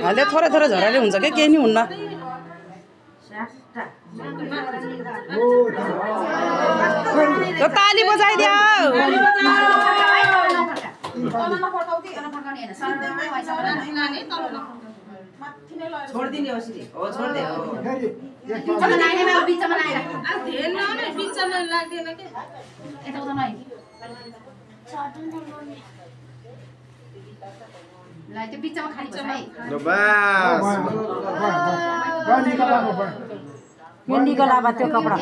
हाले थोरै थोरै झराले हुन्छ के केही नि हुन्न त्यो ताली बजाइदियो छोड्दिने उसले हो छोड्दे हो बिचमा लाग्दैन बिचमा लाग्दैन आ धेर न बिचमा लाग्दैन के यता उता नआइ ल त्यो बिचमा खाली छ है ल बस मेन्डीको लाभा त्यो कपडा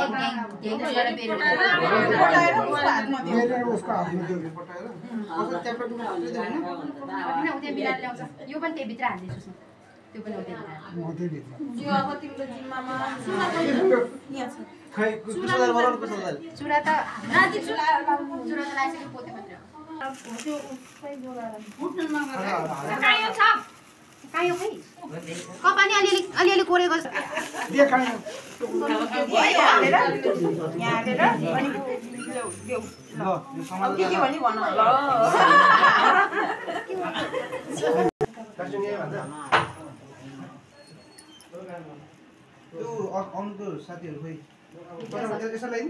यो पनि त्यही भित्र हालिदिनुहोस् न त्यो पनि चुरा त चुरा त लाइसक्यो पोते मात्र कायो खै कपानी अलिअलि कोरेको अन्को साथीहरु खोइ यसो लाइन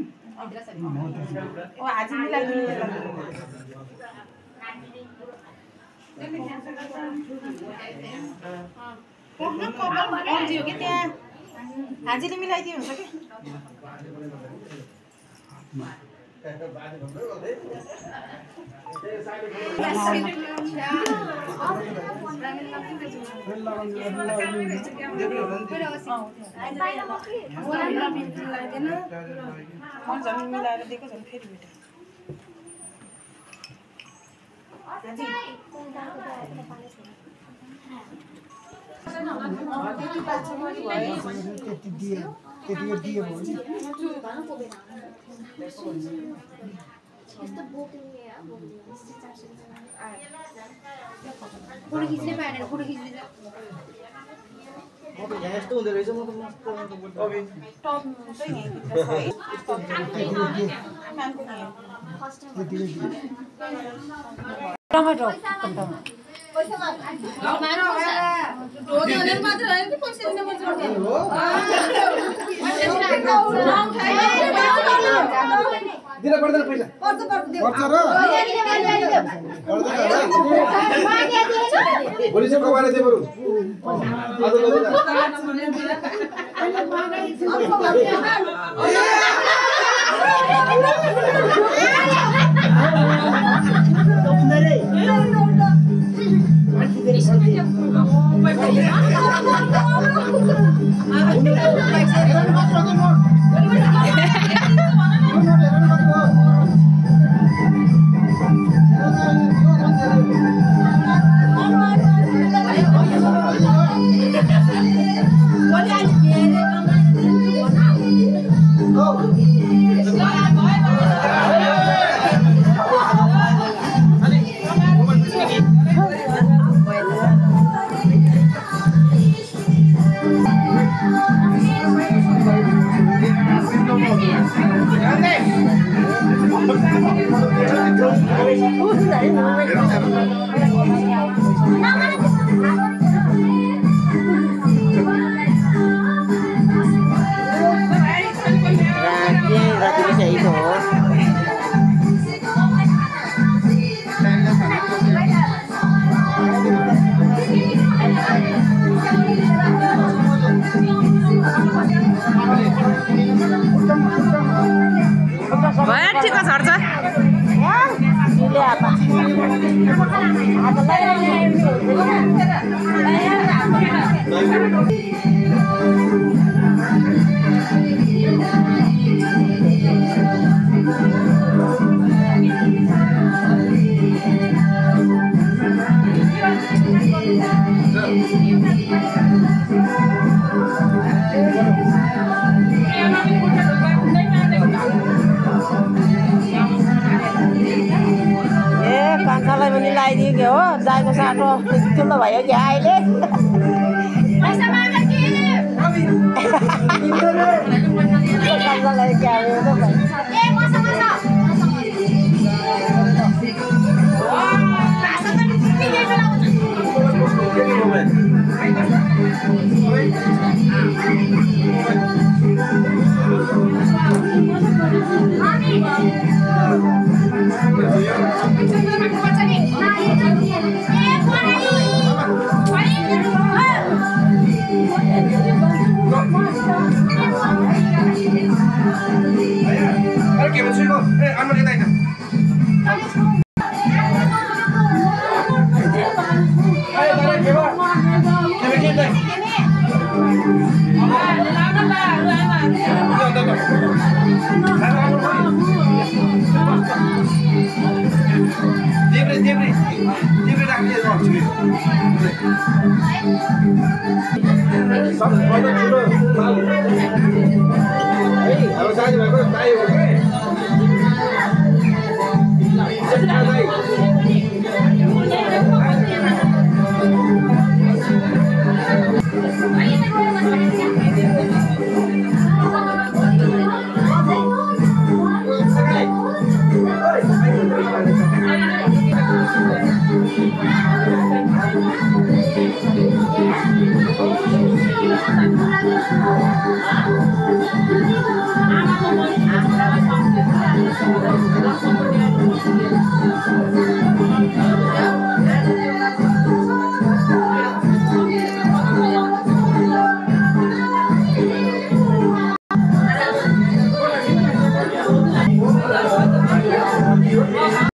ओ आज मिलाइदिनु अन्जियो के त्यहाँ हाजिले मिलाइदिनु हुन्छ के मिलाएर दिएको झन् फेरि भेट फोटो खिच्नै पाएन फोटो खिच्ने यस्तो हुँदो रहेछ म त मस्त अबि टप चाहिँ यही भित्र छ है नामको टमाटो ढोगेले मात्र हैन कि पैसा दिने मात्र दिनु पर्दैन पैसा पर्छ र भोलि चाहिँ कमाएर दे बरु आज ठिक झर्छ कान्छालाई पनि लगाइदियो हो दाइको साटो ठुलो भयो कि अहिले कान्छालाई क्या हो Ayo, kita cuci kok. Anu kita ini. Ayo, tarik keluar. Kita. Diberi dah dia tu. Sampai pada dulu. Kalau saya bagus, saya okey. Ama